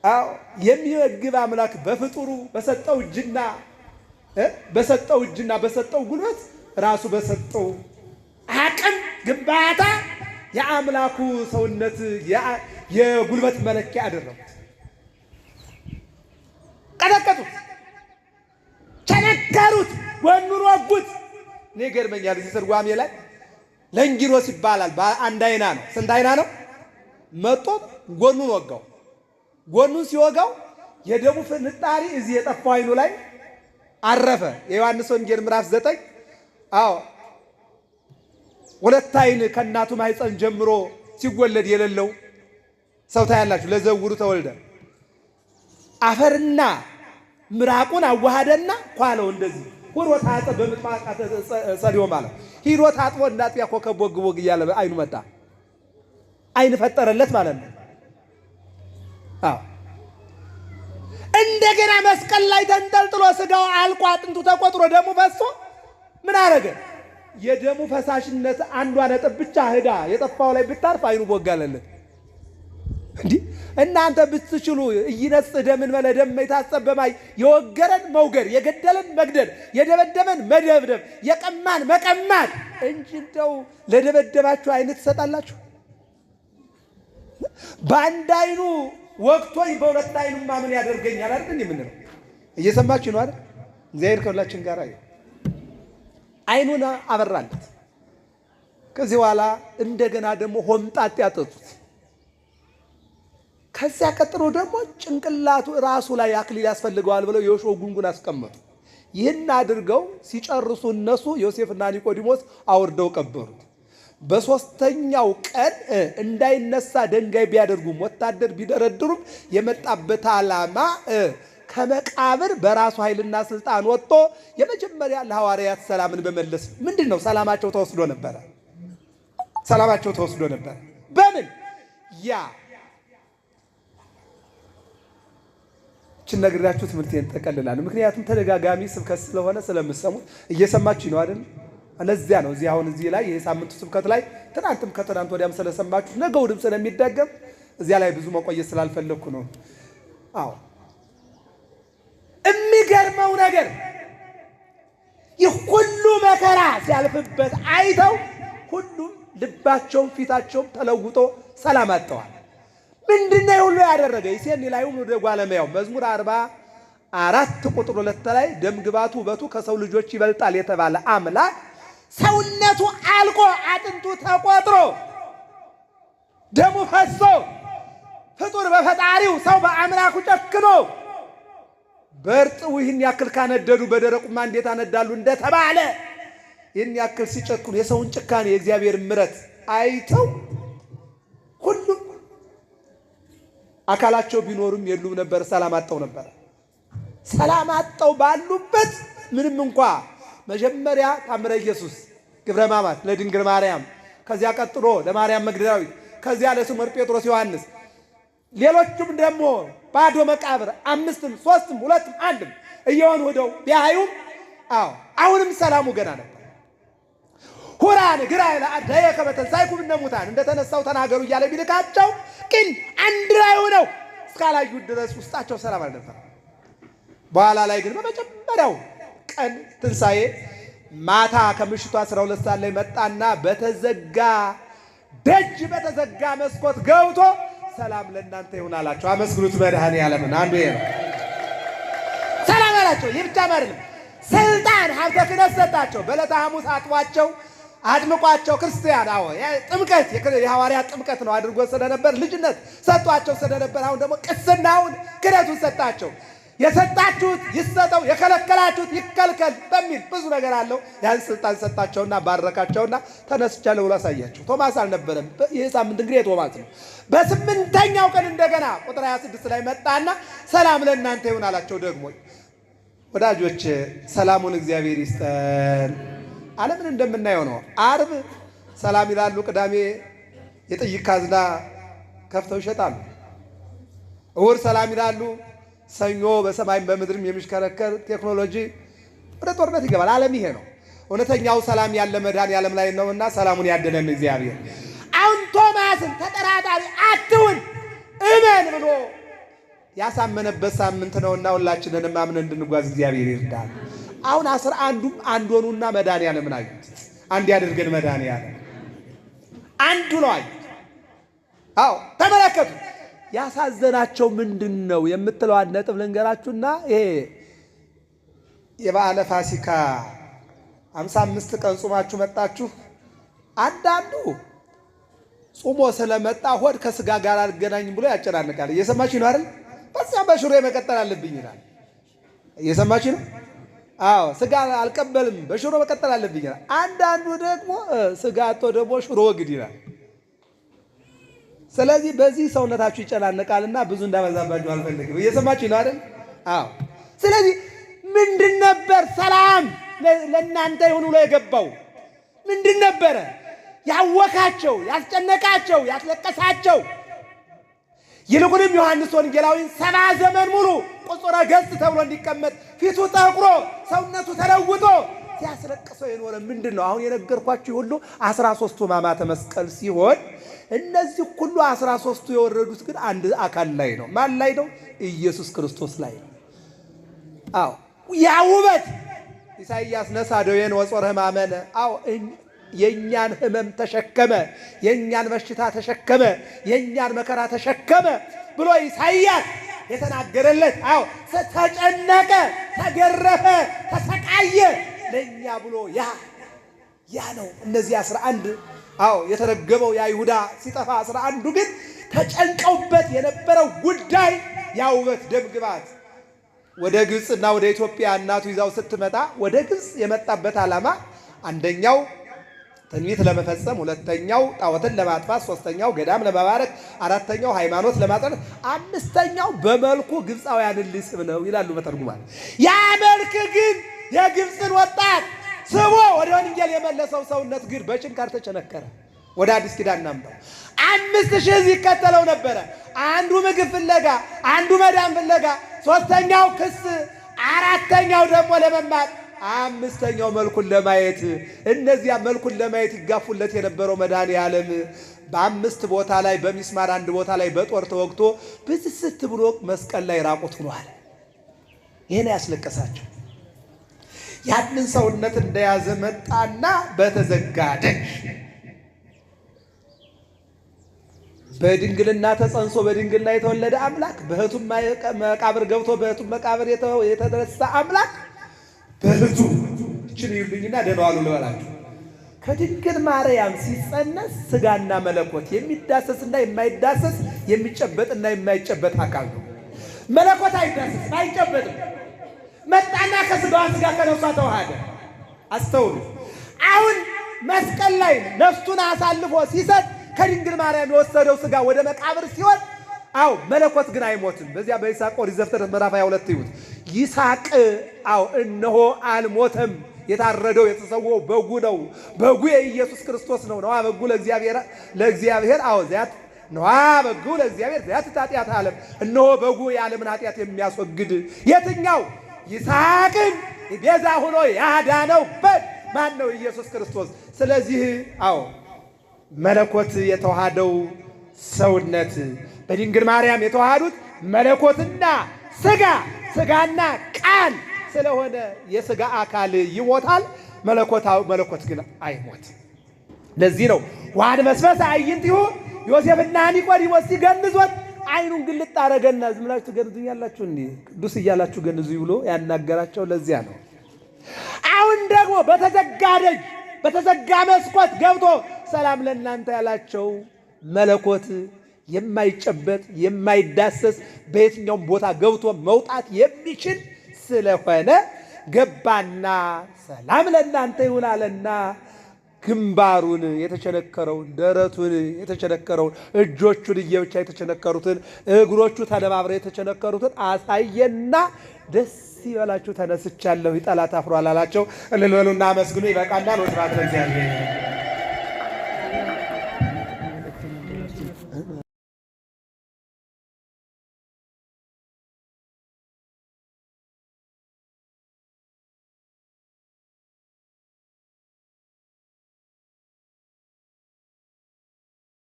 አዎ የሚመግብ አምላክ በፍጡሩ በሰጠው እጅና በሰጠው ጉልበት ራሱ በሰጠው አቅም ግንባታ የአምላኩ ሰውነት የጉልበት መለኪያ አደረጉት። ቀጠቀጡት፣ ቸነከሩት፣ ጎኑን ወጉት። እኔ ገርመኛል። እዚህ ትርጓሜ ላይ ለንጊሮስ ይባላል። በአንድ አይና ነው። ስንት አይና ነው? መጦ ጎኑን ወጋው። ጎኑን ሲወጋው የደሙ ፍንጣሪ እዚህ የጠፋው አይኑ ላይ አረፈ። የዮሐንስ ወንጌል ምዕራፍ 9 አዎ ሁለት አይን ከእናቱ ማኅፀን ጀምሮ ሲወለድ የሌለው ሰው ታያላችሁ። ለዘውሩ ተወልደ አፈርና ምራቁን አዋሃደና ኳለው እንደዚህ ወሮ ታጠ በምጥማቃተ ጸዲዮ ማለት ሂዶ ታጥቦ እንዳጥያ ኮከብ ወግ ወግ እያለ አይኑ መጣ። አይን ፈጠረለት ማለት ነው። አዎ እንደገና መስቀል ላይ ተንጠልጥሎ ስጋው አልቆ አጥንቱ ተቆጥሮ ደሙ ፈሶ ምን አረገ? የደሙ ፈሳሽነት አንዷ ነጥብ ብቻ ሄዳ የጠፋው ላይ ብታርፍ አይኑ ቦጋለለት። እንዲህ እናንተ ብትችሉ እይነጽ ደምን መለደም የታጸብ በማይ የወገረን መውገር፣ የገደለን መግደል፣ የደበደበን መደብደብ፣ የቀማን መቀማት እንጂ እንደው ለደበደባችሁ አይን ትሰጣላችሁ? በአንድ አይኑ ወቅቶኝ በሁለት አይኑማ ምን ያደርገኛል አይደል? እንዴ ምን ነው እየሰማችሁ ነው አይደል? እግዚአብሔር ከሁላችን ጋር አይደል? አይኑን አበራለት። ከዚህ በኋላ እንደገና ደግሞ ሆምጣጤ ያጠጡት። ከዚያ ቀጥሎ ደግሞ ጭንቅላቱ ራሱ ላይ አክሊል ያስፈልገዋል ብለው የሾህ ጉንጉን አስቀመጡ። ይህን አድርገው ሲጨርሱ እነሱ ዮሴፍና ኒቆዲሞስ አውርደው ቀበሩት። በሶስተኛው ቀን እንዳይነሳ ድንጋይ ቢያደርጉም ወታደር ቢደረድሩም የመጣበት ዓላማ ከመቃብር በራሱ ኃይልና ስልጣን ወጥቶ የመጀመሪያ ለሐዋርያት ሰላምን በመለስ ምንድን ነው? ሰላማቸው ተወስዶ ነበረ። ሰላማቸው ተወስዶ ነበር። በምን ያ ነግራችሁ ትምህርቴን ጠቀልላለሁ። ምክንያቱም ተደጋጋሚ ስብከት ስለሆነ ስለምሰሙት እየሰማችሁ ነው አይደል? እነዚያ ነው እዚህ አሁን እዚህ ላይ የሳምንቱ ስብከት ላይ ትናንትም ከትናንት ወዲያም ስለሰማችሁ ነገው ድምፅ ስለሚደገም እዚያ ላይ ብዙ መቆየት ስላልፈለኩ ነው። አዎ የሚገርመው ነገር ይህ ሁሉ መከራ ሲያልፍበት አይተው ሁሉም ልባቸውም ፊታቸውም ተለውጦ ሰላም አጥተዋል። ምንድነው ሁሉ ያደረገ? ይሴን ላይው ወደ ጓለማያው መዝሙር 44 ቁጥር 2 ላይ ደም ግባቱ ውበቱ ከሰው ልጆች ይበልጣል የተባለ አምላክ ሰውነቱ አልቆ አጥንቱ ተቆጥሮ ደሙ ፈሶ ፍጡር በፈጣሪው ሰው በአምላኩ ጨክኖ በእርጥቡ ይህን ያክል ካነደዱ በደረቁማ እንዴት አነዳሉ እንደተባለ ይህን ያክል ሲጨክኑ የሰውን ጭካኔ የእግዚአብሔር ምሕረት አይተው ሁሉም አካላቸው ቢኖርም የሉም ነበር። ሰላም አጣው ነበር። ሰላም አጣው ባሉበት ምንም እንኳ መጀመሪያ ታምረ ኢየሱስ ግብረ ሕማማት ለድንግል ማርያም፣ ከዚያ ቀጥሎ ለማርያም መግደላዊት፣ ከዚያ ለስምዖን ጴጥሮስ ዮሐንስ፣ ሌሎቹም ደግሞ ባዶ መቃብር 5ም 3ም 2ም 1ም እየሆኑ ሄደው ቢያዩም አሁንም ሰላሙ ገና ነበር። ሁራን ግራይ ለአዳየ ከበተንሳይኩም እነሙታን እንደተነሳው ተናገሩ እያለ ቢልካቸው ግን አንድ ላይ ሆነው እስካላዩ ድረስ ውስጣቸው ሰላም አልነበር። በኋላ ላይ ግን በመጀመሪያው ቀን ትንሣኤ ማታ ከምሽቱ 12 ሰዓት ላይ መጣና በተዘጋ ደጅ በተዘጋ መስኮት ገብቶ ሰላም ለእናንተ ይሁን አላቸው። አመስግኑት መድኃኔዓለምን። አንዱ ይሄ ነው። ሰላም አላቸው። ይህ ብቻ አይደለም፣ ስልጣን ሀብተ ክህነት ሰጣቸው። በዕለተ ሐሙስ አጥቧቸው አድምቋቸው ክርስቲያን ጥምቀት የሐዋርያት ጥምቀት ነው አድርጎ ስለነበር ልጅነት ሰጧቸው ስለነበር አሁን ደግሞ ቅስናውን ክህነቱን ሰጣቸው። የሰጣችሁት ይሰጠው የከለከላችሁት ይከልከል በሚል ብዙ ነገር አለው። ያን ስልጣን ሰጣቸውና ባረካቸውና ተነስቻለሁ ብሎ አሳያቸው። ቶማስ አልነበረም። ይህ ሳምንት እንግዲህ የቶማስ ነው። በ8ኛው ቀን እንደገና ቁጥር 26 ላይ መጣና ሰላም ለእናንተ ይሁን አላቸው። ደግሞ ወዳጆች ሰላሙን እግዚአብሔር ይስጠን። ዓለምን እንደምናየው ነው። ዓርብ ሰላም ይላሉ፣ ቅዳሜ የጥይት ካዝና ከፍተው ይሸጣሉ። እሑድ ሰላም ይላሉ፣ ሰኞ በሰማይም በምድርም የሚሽከረከር ቴክኖሎጂ ወደ ጦርነት ይገባል። ዓለም ይሄ ነው። እውነተኛው ሰላም ያለ መድኃኔዓለም ላይ ነውና ሰላሙን ያደለን እግዚአብሔር። አሁን ቶማስን ተጠራጣሪ አትሁን እመን ብሎ ያሳመነበት ሳምንት ነውና ሁላችንንም አምነን እንድንጓዝ እግዚአብሔር ይርዳል። አሁን 11ዱም አንድ ሆኑና መድኃኒዓለምን አዩት። አንድ ያድርገን መድኃኒዓለም አንዱ ነው አዩት። አዎ ተመለከቱ። ያሳዘናቸው ምንድን ነው የምትለዋን ነጥብ ልንገራችሁና ይሄ የበዓለ ፋሲካ 55 ቀን ጾማችሁ መጣችሁ። አንዳንዱ ጾሞ ስለመጣ ሆድ ከስጋ ጋር አልገናኝም ብሎ ያጨናንቃል። እየሰማችሁ ነው አይደል? በዚያ በሽሮ መቀጠል አለብኝ ይላል። እየሰማችሁ ነው? አዎ ስጋ አልቀበልም በሽሮ መቀጠል አለብኝ ይላል። አንዳንዱ ደግሞ ስጋ አጥቶ ደግሞ ሽሮ ወግድ ይላል። ስለዚህ በዚህ ሰውነታችሁ ይጨናነቃልና ብዙ እንዳበዛባችሁ አልፈልግም። እየሰማችሁ ነው አይደል? አዎ ስለዚህ ምንድን ነበር ሰላም ለእናንተ ይሁን ብሎ የገባው? ምንድን ነበረ ያወካቸው፣ ያስጨነቃቸው፣ ያስለቀሳቸው? ይልቁንም ዮሐንስ ወንጌላዊን 70 ዘመን ሙሉ ቁጹረ ገጽ ተብሎ እንዲቀመጥ ፊቱ ጠቁሮ ሰውነቱ ተለውጦ ሲያስለቅሰው የኖረ ምንድን ነው? አሁን የነገርኳችሁ ሁሉ 13ቱ ሕማማተ መስቀል ሲሆን እነዚህ ሁሉ 13ቱ የወረዱት ግን አንድ አካል ላይ ነው። ማን ላይ ነው? ኢየሱስ ክርስቶስ ላይ ነው። አዎ ያ ውበት ኢሳይያስ ነሣ ደዌነ ወጾረ ሕማመነ። አዎ የእኛን ሕመም ተሸከመ፣ የእኛን በሽታ ተሸከመ፣ የእኛን መከራ ተሸከመ ብሎ ኢሳይያስ የተናገረለት። አዎ ተጨነቀ፣ ተገረፈ፣ ተሰቃየ ለእኛ ብሎ ያ ነው። እነዚህ 11 አዎ የተረገመው ያ ይሁዳ ሲጠፋ 11ዱ ግን ተጨንቀውበት የነበረው ጉዳይ ያ ውበት ደም ግባት ወደ ግብፅና ወደ ኢትዮጵያ እናቱ ይዛው ስትመጣ ወደ ግብፅ የመጣበት ዓላማ አንደኛው ትንቢት ለመፈጸም፣ ሁለተኛው ጣዖትን ለማጥፋት፣ ሶስተኛው ገዳም ለመባረክ፣ አራተኛው ሃይማኖት ለማጽናት፣ አምስተኛው በመልኩ ግብፃውያንን ሊስብ ነው ይላሉ መተርጉማን። ያ መልክ ግን የግብፅን ወጣት ስቦ ወደ ወንጌል የመለሰው ሰውነት ግን በችንካር ተቸነከረ። ወደ አዲስ ኪዳን እናምጣው። 5000 ይከተለው ነበረ። አንዱ ምግብ ፍለጋ፣ አንዱ መዳን ፍለጋ፣ ሶስተኛው ክስ፣ አራተኛው ደግሞ ለመማር፣ አምስተኛው መልኩን ለማየት። እነዚያ መልኩን ለማየት ይጋፉለት የነበረው መድኃኒዓለም በ5 ቦታ ላይ በሚስማር አንድ ቦታ ላይ በጦር ተወግቶ ብስስት ብሎ መስቀል ላይ ራቁት ሆኗል። ይሄን ያስለቀሳቸው ያንን ሰውነት እንደያዘ መጣና በተዘጋ ደጅ በድንግልና ተጸንሶ በድንግልና የተወለደ አምላክ በሕቱም መቃብር ገብቶ በሕቱም መቃብር የተደረሰ አምላክ በሕቱ እችን ይሉኝና ደባሉ ልበላችሁ ከድንግል ማርያም ሲጸነስ ስጋና መለኮት የሚዳሰስና የማይዳሰስ የሚጨበጥና የማይጨበጥ አካል ነው። መለኮት አይዳሰስም፣ አይጨበጥም። መጣና ከስጋዋ ስጋ ከነፍሷ ተዋሃደ። አስተውሉ። አሁን መስቀል ላይ ነፍሱን አሳልፎ ሲሰጥ ከድንግል ማርያም የወሰደው ስጋ ወደ መቃብር ሲሆን፣ አው መለኮት ግን አይሞትም። በዚያ በይስሐቅ ኦሪት ዘፍጥረት ምዕራፍ 22 ይሁት ይስሐቅ አው እነሆ አልሞተም፣ የታረደው የተሰዋው በጉ ነው። በጉ የኢየሱስ ክርስቶስ ነው። ነዋ በጉ ለእግዚአብሔር አው ዚያት ነዋ በጉ ለእግዚአብሔር ዚያት ኃጢአት ዓለም። እነሆ በጉ የዓለምን ኃጢአት የሚያስወግድ የትኛው? ይስሐቅን ቤዛ ሆኖ ያዳነውበት ማን ነው? ኢየሱስ ክርስቶስ። ስለዚህ አው መለኮት የተዋሃደው ሰውነት በድንግል ማርያም የተዋሃዱት መለኮትና ስጋና ቃል ስለሆነ የስጋ አካል ይሞታል፣ መለኮት ግን አይሞትም። ለዚህ ነው ዋን መስፈስ አይንቲሁ ዮሴፍና ኒቆዲሞስ ሲገንዙት አይኑን ግልጥ አረገና ዝም ብላችሁ ትገንዙኛላችሁ እንዴ ቅዱስ እያላችሁ ገንዙ ብሎ ያናገራቸው ለዚያ ነው። አሁን ደግሞ በተዘጋ ደጅ በተዘጋ መስኮት ገብቶ ሰላም ለእናንተ ያላቸው መለኮት የማይጨበጥ የማይዳሰስ በየትኛውም ቦታ ገብቶ መውጣት የሚችል ስለሆነ ገባና ሰላም ለእናንተ ይሁን አለና ግንባሩን የተቸነከረውን፣ ደረቱን የተቸነከረውን፣ እጆቹን እየብቻ የተቸነከሩትን፣ እግሮቹ ተነባብረው የተቸነከሩትን አሳየና ደስ ይበላችሁ ተነስቻለሁ፣ ጠላት አፍሯል አላቸው። እልል በሉና አመስግኑ። ይበቃናል። ወስብሐት ለእግዚአብሔር።